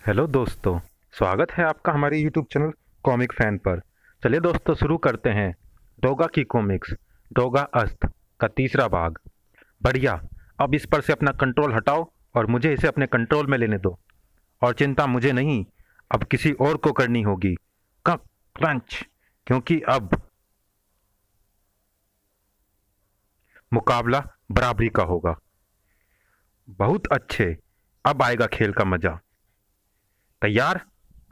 Hello दोस्तों। स्वागत है आपका हमारे यूट्यूब चैनल कॉमिक फैन पर। चलिए दोस्तों, शुरू करते हैं डोगा की कॉमिक्स, डोगा अस्त का तीसरा भाग। बढ़िया। अब इस पर से अपना कंट्रोल हटाओ और मुझे इसे अपने कंट्रोल में लेने दो। और चिंता मुझे नहीं, अब किसी और को करनी होगी। क्रंच। क्योंकि अब मुकाबला बराबरी का होगा। बहुत अच्छे। अब आएगा खेल का मजा। तैयार?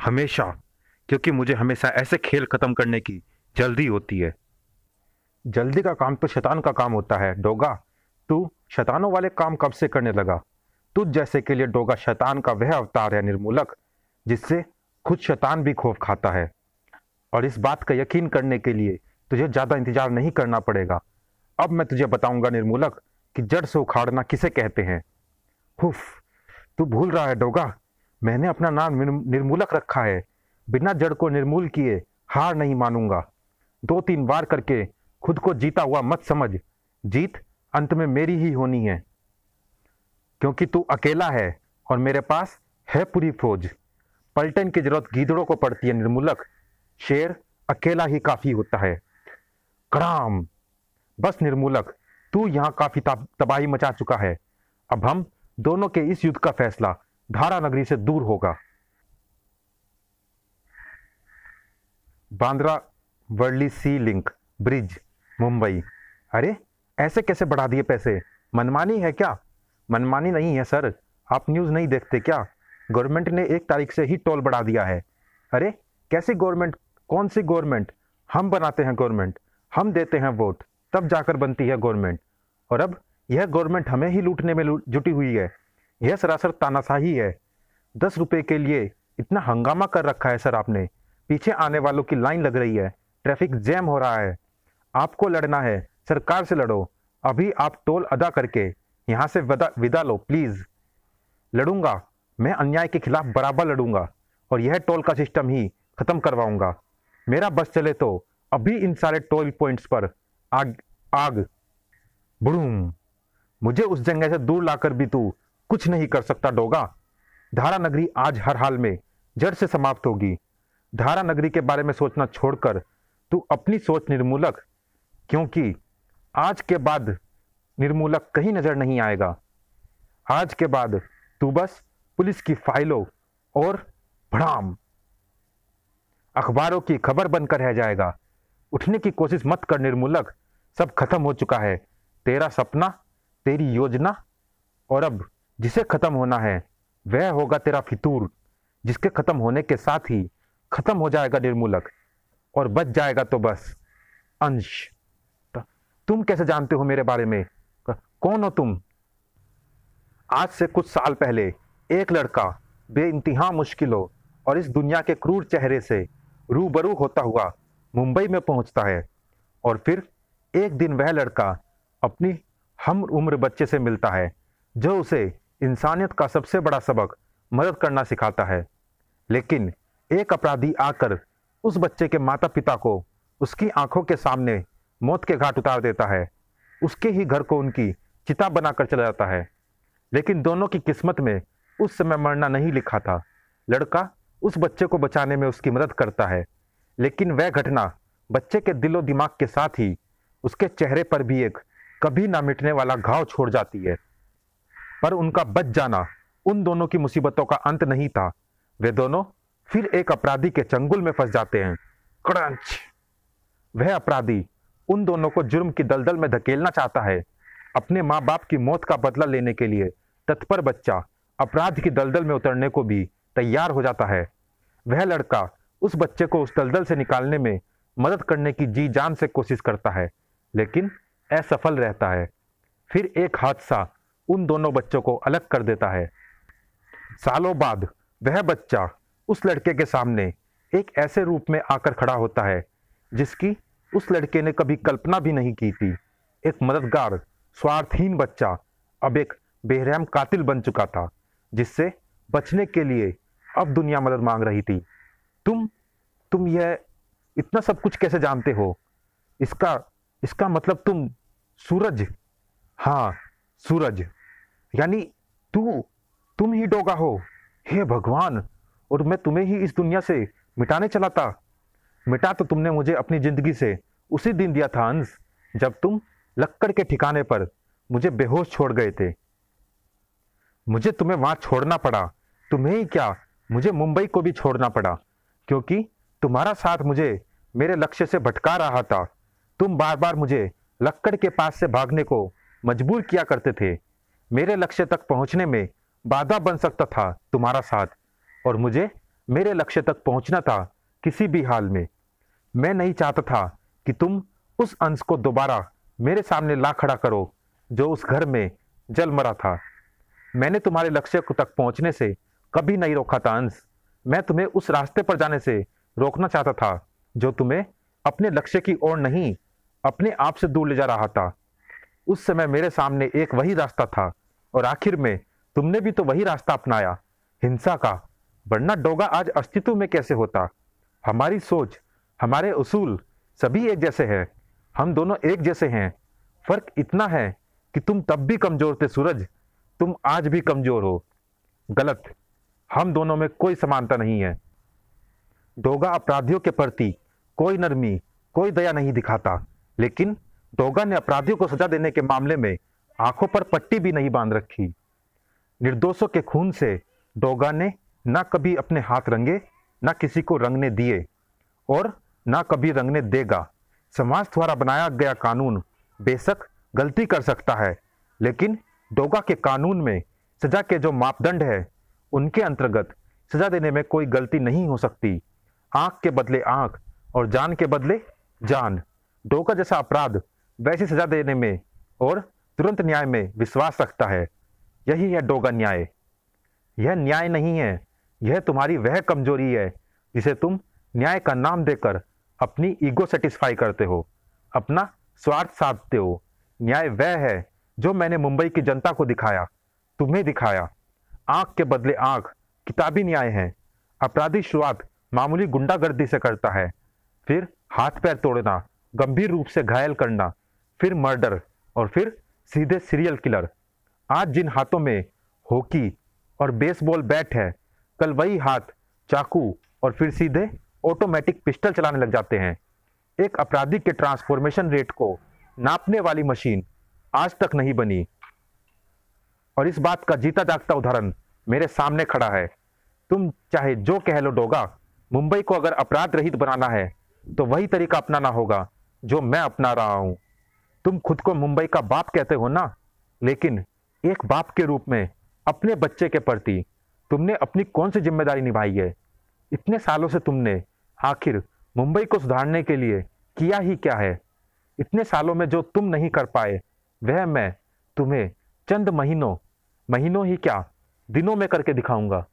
हमेशा। क्योंकि मुझे हमेशा ऐसे खेल खत्म करने की जल्दी होती है। जल्दी का काम तो शैतान का काम होता है डोगा। तू शैतानों वाले काम कब से करने लगा? तुझ जैसे के लिए डोगा शैतान का वह अवतार है निर्मूलक, जिससे खुद शैतान भी खौफ खाता है। और इस बात का यकीन करने के लिए तुझे ज्यादा इंतजार नहीं करना पड़ेगा। अब मैं तुझे बताऊंगा निर्मूलक कि जड़ से उखाड़ना किसे कहते हैं। हुफ। तू भूल रहा है डोगा, मैंने अपना नाम निर्मूलक रखा है। बिना जड़ को निर्मूल किए हार नहीं मानूंगा। 2-3 बार करके खुद को जीता हुआ मत समझ। जीत अंत में मेरी ही होनी है, क्योंकि तू अकेला है और मेरे पास है पूरी फौज। पलटन की जरूरत गीदड़ों को पड़ती है निर्मूलक। शेर अकेला ही काफी होता है। कराम। बस निर्मूलक, तू यहाँ काफी तबाही मचा चुका है। अब हम दोनों के इस युद्ध का फैसला धारा नगरी से दूर होगा। बांद्रा वर्ली सी लिंक ब्रिज, मुंबई। अरे, ऐसे कैसे बढ़ा दिए पैसे? मनमानी है क्या? मनमानी नहीं है सर। आप न्यूज़ नहीं देखते क्या? गवर्नमेंट ने 1 तारीख से ही टोल बढ़ा दिया है। अरे, कैसी गवर्नमेंट? कौन सी गवर्नमेंट? हम बनाते हैं गवर्नमेंट, हम देते हैं वोट, तब जाकर बनती है गवर्नमेंट। और अब यह गवर्नमेंट हमें ही लूटने में जुटी हुई है। यह सरासर तानाशाही है। 10 रुपए के लिए इतना हंगामा कर रखा है सर आपने। पीछे आने वालों की लाइन लग रही है, ट्रैफिक जैम हो रहा है। आपको लड़ना है, सरकार से लड़ो। अभी आप टोल अदा करके यहाँ से विदा लो प्लीज। लड़ूंगा, मैं अन्याय के खिलाफ बराबर लड़ूंगा और यह टोल का सिस्टम ही खत्म करवाऊंगा। मेरा बस चले तो अभी इन सारे टोल पॉइंट्स पर आग आग बुड़ूम। मुझे उस जंगल से दूर लाकर भी तू कुछ नहीं कर सकता डोगा। धारा नगरी आज हर हाल में जड़ से समाप्त होगी। धारा नगरी के बारे में सोचना छोड़कर तू अपनी सोच निर्मूलक, क्योंकि आज के बाद निर्मूलक कहीं नजर नहीं आएगा। आज के बाद तू बस पुलिस की फाइलों और भड़ाम अखबारों की खबर बनकर रह जाएगा। उठने की कोशिश मत कर निर्मूलक, सब खत्म हो चुका है। तेरा सपना, तेरी योजना, और अब जिसे खत्म होना है वह होगा तेरा फितूर, जिसके खत्म होने के साथ ही खत्म हो जाएगा निर्मूलक, और बच जाएगा तो बस अंश। तुम कैसे जानते हो मेरे बारे में? कौन हो तुम? आज से कुछ साल पहले एक लड़का बेइंतहा मुश्किलों और इस दुनिया के क्रूर चेहरे से रूबरू होता हुआ मुंबई में पहुंचता है। और फिर एक दिन वह लड़का अपनी हम उम्र बच्चे से मिलता है, जो उसे इंसानियत का सबसे बड़ा सबक मदद करना सिखाता है। लेकिन एक अपराधी आकर उस बच्चे के माता पिता को उसकी आंखों के सामने मौत के घाट उतार देता है। उसके ही घर को उनकी चिता बनाकर चला जाता है। लेकिन दोनों की किस्मत में उस समय मरना नहीं लिखा था। लड़का उस बच्चे को बचाने में उसकी मदद करता है, लेकिन वह घटना बच्चे के दिलो दिमाग के साथ ही उसके चेहरे पर भी एक कभी ना मिटने वाला घाव छोड़ जाती है। पर उनका बच जाना उन दोनों की मुसीबतों का अंत नहीं था। वे दोनों फिर एक अपराधी के चंगुल में फंस जाते हैं। क्रंच। वह अपराधी उन दोनों को जुर्म की दलदल में धकेलना चाहता है। अपने माँ बाप की मौत का बदला लेने के लिए तत्पर बच्चा अपराध की दलदल में उतरने को भी तैयार हो जाता है। वह लड़का उस बच्चे को उस दलदल से निकालने में मदद करने की जी जान से कोशिश करता है, लेकिन असफल रहता है। फिर एक हादसा उन दोनों बच्चों को अलग कर देता है। सालों बाद वह बच्चा उस लड़के के सामने एक ऐसे रूप में आकर खड़ा होता है जिसकी उस लड़के ने कभी कल्पना भी नहीं की थी। एक मददगार स्वार्थहीन बच्चा अब एक बेरहम कातिल बन चुका था, जिससे बचने के लिए अब दुनिया मदद मांग रही थी। तुम यह इतना सब कुछ कैसे जानते हो? इसका इसका मतलब सूरज। हाँ, सूरज। यानी तुम ही डोगा हो? हे भगवान, और मैं तुम्हें ही इस दुनिया से मिटाने चला था। मिटा तो तुमने मुझे अपनी जिंदगी से उसी दिन दिया था अंश, जब तुम लक्कड़ के ठिकाने पर मुझे बेहोश छोड़ गए थे। मुझे तुम्हें वहां छोड़ना पड़ा। तुम्हें ही क्या, मुझे मुंबई को भी छोड़ना पड़ा, क्योंकि तुम्हारा साथ मुझे मेरे लक्ष्य से भटका रहा था। तुम बार बार मुझे लक्कड़ के पास से भागने को मजबूर किया करते थे। मेरे लक्ष्य तक पहुंचने में बाधा बन सकता था तुम्हारा साथ, और मुझे मेरे लक्ष्य तक पहुंचना था किसी भी हाल में। मैं नहीं चाहता था कि तुम उस अंश को दोबारा मेरे सामने ला खड़ा करो जो उस घर में जल मरा था। मैंने तुम्हारे लक्ष्य को तक पहुंचने से कभी नहीं रोका था अंश। मैं तुम्हें उस रास्ते पर जाने से रोकना चाहता था जो तुम्हें अपने लक्ष्य की ओर नहीं, अपने आप से दूर ले जा रहा था। उस समय मेरे सामने एक वही रास्ता था, और आखिर में तुमने भी तो वही रास्ता अपनाया, हिंसा का। वरना डोगा आज अस्तित्व में कैसे होता? हमारी सोच, हमारे उसूल सभी एक जैसे हैं। हम दोनों एक जैसे हैं। फर्क इतना है कि तुम तब भी कमजोर थे सूरज, तुम आज भी कमजोर हो। गलत। हम दोनों में कोई समानता नहीं है। डोगा अपराधियों के प्रति कोई नरमी, कोई दया नहीं दिखाता, लेकिन डोगा ने अपराधियों को सजा देने के मामले में आंखों पर पट्टी भी नहीं बांध रखी। निर्दोषों के खून से डोगा ने ना कभी अपने हाथ रंगे, ना किसी को रंगने दिए, और ना कभी रंगने देगा। समाज द्वारा बनाया गया कानून बेशक गलती कर सकता है, लेकिन डोगा के कानून में सजा के जो मापदंड है, उनके अंतर्गत सजा देने में कोई गलती नहीं हो सकती। आंख के बदले आंख और जान के बदले जान। डोगा जैसा अपराध वैसी सजा देने में और तुरंत न्याय में विश्वास रखता है। यही है डोगा न्याय। यह न्याय नहीं है, यह तुम्हारी वह कमजोरी है जिसे तुम न्याय का नाम देकर अपनी ईगो सेटिस्फाई करते हो, अपना स्वार्थ साधते हो। न्याय वह है जो मैंने मुंबई की जनता को दिखाया, तुम्हें दिखाया। आंख के बदले आंख किताबी न्याय है। अपराधी शुरुआत मामूली गुंडागर्दी से करता है, फिर हाथ पैर तोड़ना, गंभीर रूप से घायल करना, फिर मर्डर, और फिर सीधे सीरियल किलर। आज जिन हाथों में हॉकी और बेसबॉल बैट है, कल वही हाथ चाकू और फिर सीधे ऑटोमेटिक पिस्टल चलाने लग जाते हैं। एक अपराधी के ट्रांसफॉर्मेशन रेट को नापने वाली मशीन आज तक नहीं बनी, और इस बात का जीता जागता उदाहरण मेरे सामने खड़ा है। तुम चाहे जो कह लो डोगा, मुंबई को अगर अपराध रहित बनाना है तो वही तरीका अपनाना होगा जो मैं अपना रहा हूं। तुम खुद को मुंबई का बाप कहते हो ना, लेकिन एक बाप के रूप में अपने बच्चे के प्रति तुमने अपनी कौन सी जिम्मेदारी निभाई है? इतने सालों से तुमने आखिर मुंबई को सुधारने के लिए किया ही क्या है? इतने सालों में जो तुम नहीं कर पाए, वह मैं तुम्हें चंद महीनों ही क्या, दिनों में करके दिखाऊंगा।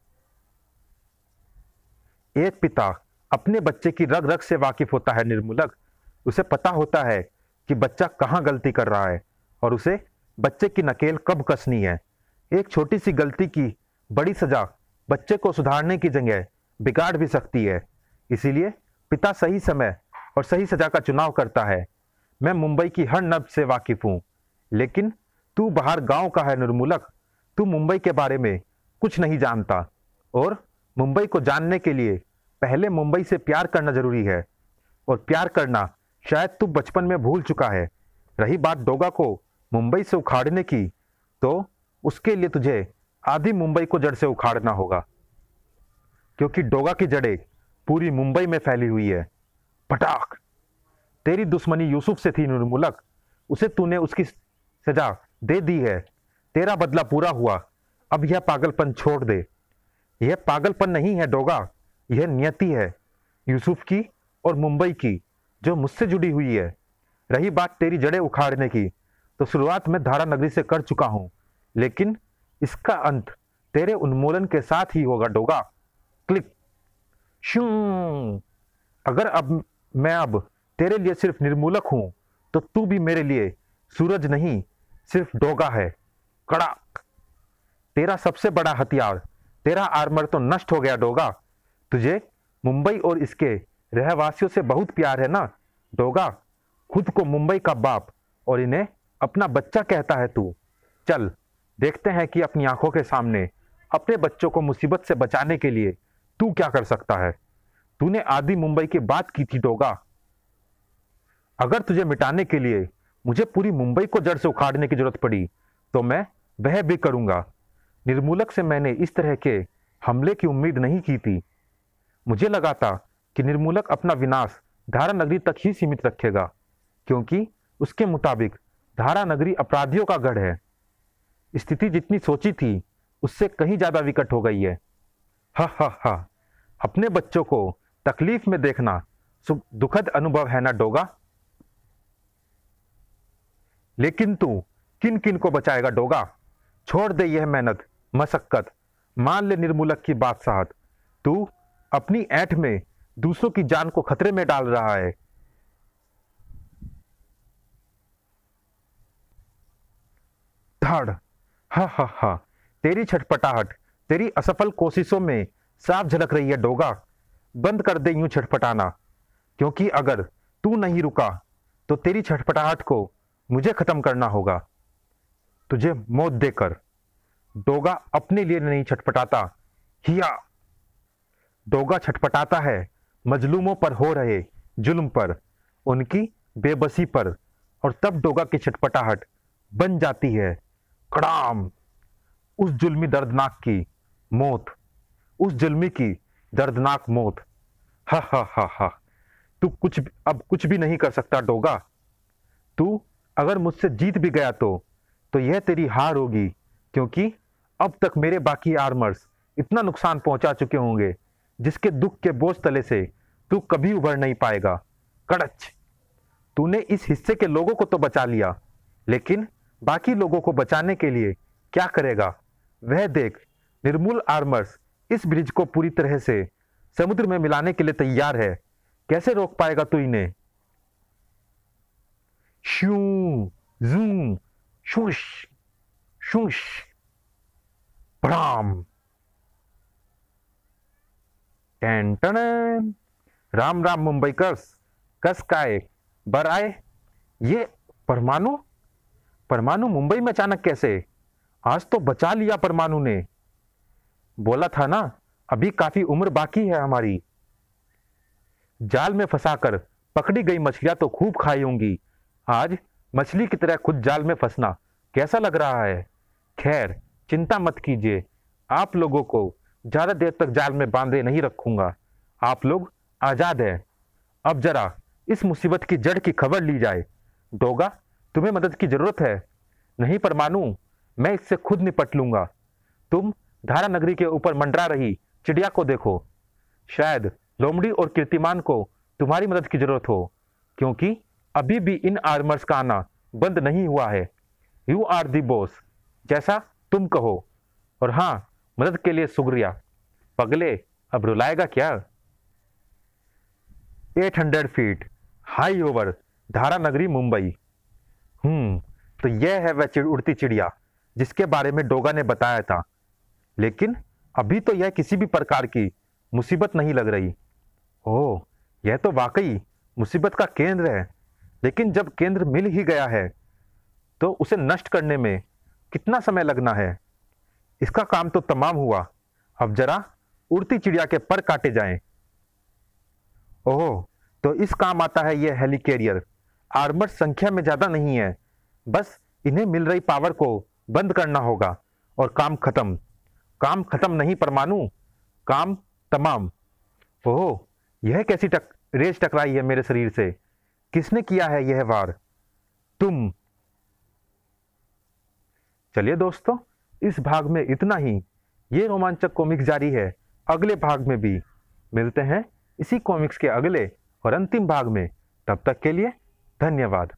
एक पिता अपने बच्चे की रग रग से वाकिफ होता है निर्मूलक। उसे पता होता है कि बच्चा कहाँ गलती कर रहा है और उसे बच्चे की नकेल कब कसनी है। एक छोटी सी गलती की बड़ी सजा बच्चे को सुधारने की जगह बिगाड़ भी सकती है। इसीलिए पिता सही समय और सही सजा का चुनाव करता है। मैं मुंबई की हर नब्ज से वाकिफ हूं, लेकिन तू बाहर गांव का है निर्मूलक। तू मुंबई के बारे में कुछ नहीं जानता, और मुंबई को जानने के लिए पहले मुंबई से प्यार करना जरूरी है, और प्यार करना शायद तू बचपन में भूल चुका है। रही बात डोगा को मुंबई से उखाड़ने की, तो उसके लिए तुझे आधी मुंबई को जड़ से उखाड़ना होगा, क्योंकि डोगा की जड़ें पूरी मुंबई में फैली हुई है। पटाख। तेरी दुश्मनी यूसुफ से थी निर्मूलक, उसे तूने उसकी सजा दे दी है। तेरा बदला पूरा हुआ, अब यह पागलपन छोड़ दे। यह पागलपन नहीं है डोगा, यह नियति है यूसुफ की और मुंबई की, जो मुझसे जुड़ी हुई है। रही बात तेरी जड़ें उखाड़ने की, तो शुरुआत में धारा नगरी से कर चुका हूं, लेकिन इसका अंत तेरे उन्मूलन के साथ ही होगा डोगा। क्लिक। शू। अगर मैं तेरे लिए सिर्फ निर्मूलक हूं, तो तू भी मेरे लिए सूरज नहीं, सिर्फ डोगा है। कड़ाक। तेरा सबसे बड़ा हथियार, तेरा आर्मर तो नष्ट हो गया डोगा। तुझे मुंबई और इसके रहवासियों से बहुत प्यार है ना डोगा। खुद को मुंबई का बाप और इन्हें अपना बच्चा कहता है तू। चल देखते हैं कि अपनी आंखों के सामने अपने बच्चों को मुसीबत से बचाने के लिए तू क्या कर सकता है? तूने आदि मुंबई की बात की थी डोगा। अगर तुझे मिटाने के लिए मुझे पूरी मुंबई को जड़ से उखाड़ने की जरूरत पड़ी तो मैं वह भी करूंगा। निर्मूलक से मैंने इस तरह के हमले की उम्मीद नहीं की थी। मुझे लगा था कि निर्मूलक अपना विनाश धारा नगरी तक ही सीमित रखेगा, क्योंकि उसके मुताबिक धारा नगरी अपराधियों का गढ़ है। स्थिति जितनी सोची थी उससे कहीं ज्यादा विकट हो गई है। हा हा हा, अपने बच्चों को तकलीफ में देखना दुखद अनुभव है ना डोगा? लेकिन तू किन किन को बचाएगा डोगा? छोड़ दे यह मेहनत मशक्कत, मान ले निर्मूलक की बात साहत। तू अपनी ऐंठ में दूसरों की जान को खतरे में डाल रहा है। धड़, हा हा हा, तेरी छटपटाहट तेरी असफल कोशिशों में साफ झलक रही है डोगा। बंद कर दे यूं छटपटाना, क्योंकि अगर तू नहीं रुका तो तेरी छटपटाहट को मुझे खत्म करना होगा, तुझे मौत देकर। डोगा अपने लिए नहीं छटपटाता, हिया। डोगा छटपटाता है मजलूमों पर हो रहे जुल्म पर, उनकी बेबसी पर, और तब डोगा की छटपटाहट बन जाती है कड़ाम, उस जुल्मी दर्दनाक की मौत, उस जुल्मी की दर्दनाक मौत। हा हा हा हा, तू अब कुछ भी नहीं कर सकता डोगा। तू अगर मुझसे जीत भी गया तो यह तेरी हार होगी, क्योंकि अब तक मेरे बाकी आर्मर्स इतना नुकसान पहुंचा चुके होंगे जिसके दुख के बोझ तले से तू कभी उभर नहीं पाएगा। कड़च, तूने इस हिस्से के लोगों को तो बचा लिया, लेकिन बाकी लोगों को बचाने के लिए क्या करेगा वह देख। निर्मूल आर्मर्स इस ब्रिज को पूरी तरह से समुद्र में मिलाने के लिए तैयार है। कैसे रोक पाएगा तू इन्हें? शू जू शूश शूश भड़ाम। टेंटन। राम राम मुंबईकर्स, कस काय बर आए। ये परमाणु परमाणु मुंबई में अचानक कैसे? आज तो बचा लिया परमाणु ने। बोला था ना, अभी काफी उम्र बाकी है हमारी। जाल में फंसाकर पकड़ी गई मछलियां तो खूब खाई होंगी। आज मछली की तरह खुद जाल में फंसना कैसा लग रहा है? खैर चिंता मत कीजिए, आप लोगों को ज्यादा देर तक जाल में बांधे नहीं रखूंगा। आप लोग आजाद हैं। अब जरा इस मुसीबत की जड़ की खबर ली जाए। डोगा, तुम्हें मदद की जरूरत है? नहीं परमाणु, मैं इससे खुद निपट लूंगा। तुम धारा नगरी के ऊपर मंडरा रही चिड़िया को देखो। शायद लोमड़ी और कीर्तिमान को तुम्हारी मदद की जरूरत हो, क्योंकि अभी भी इन आर्मर्स का आना बंद नहीं हुआ है। यू आर दी बॉस, जैसा तुम कहो। और हाँ, मदद के लिए शुक्रिया। पगले, अब रुलाएगा क्या? 800 फीट हाई ओवर धारा नगरी मुंबई। तो यह है वह उड़ती चिड़िया जिसके बारे में डोगा ने बताया था। लेकिन अभी तो यह किसी भी प्रकार की मुसीबत नहीं लग रही। ओह, यह तो वाकई मुसीबत का केंद्र है। लेकिन जब केंद्र मिल ही गया है तो उसे नष्ट करने में कितना समय लगना है? इसका काम तो तमाम हुआ। अब जरा उड़ती चिड़िया के पर काटे जाएं। ओह, तो इस काम आता है यह हेलिकैरियर। आर्मर संख्या में ज्यादा नहीं है, बस इन्हें मिल रही पावर को बंद करना होगा और काम खत्म। काम खत्म नहीं परमाणु, काम तमाम। ओह, यह कैसी रेस टकराई है मेरे शरीर से? किसने किया है यह वार? तुम। चलिए दोस्तों, इस भाग में इतना ही। ये रोमांचक कॉमिक्स जारी है अगले भाग में भी। मिलते हैं इसी कॉमिक्स के अगले और अंतिम भाग में। तब तक के लिए धन्यवाद।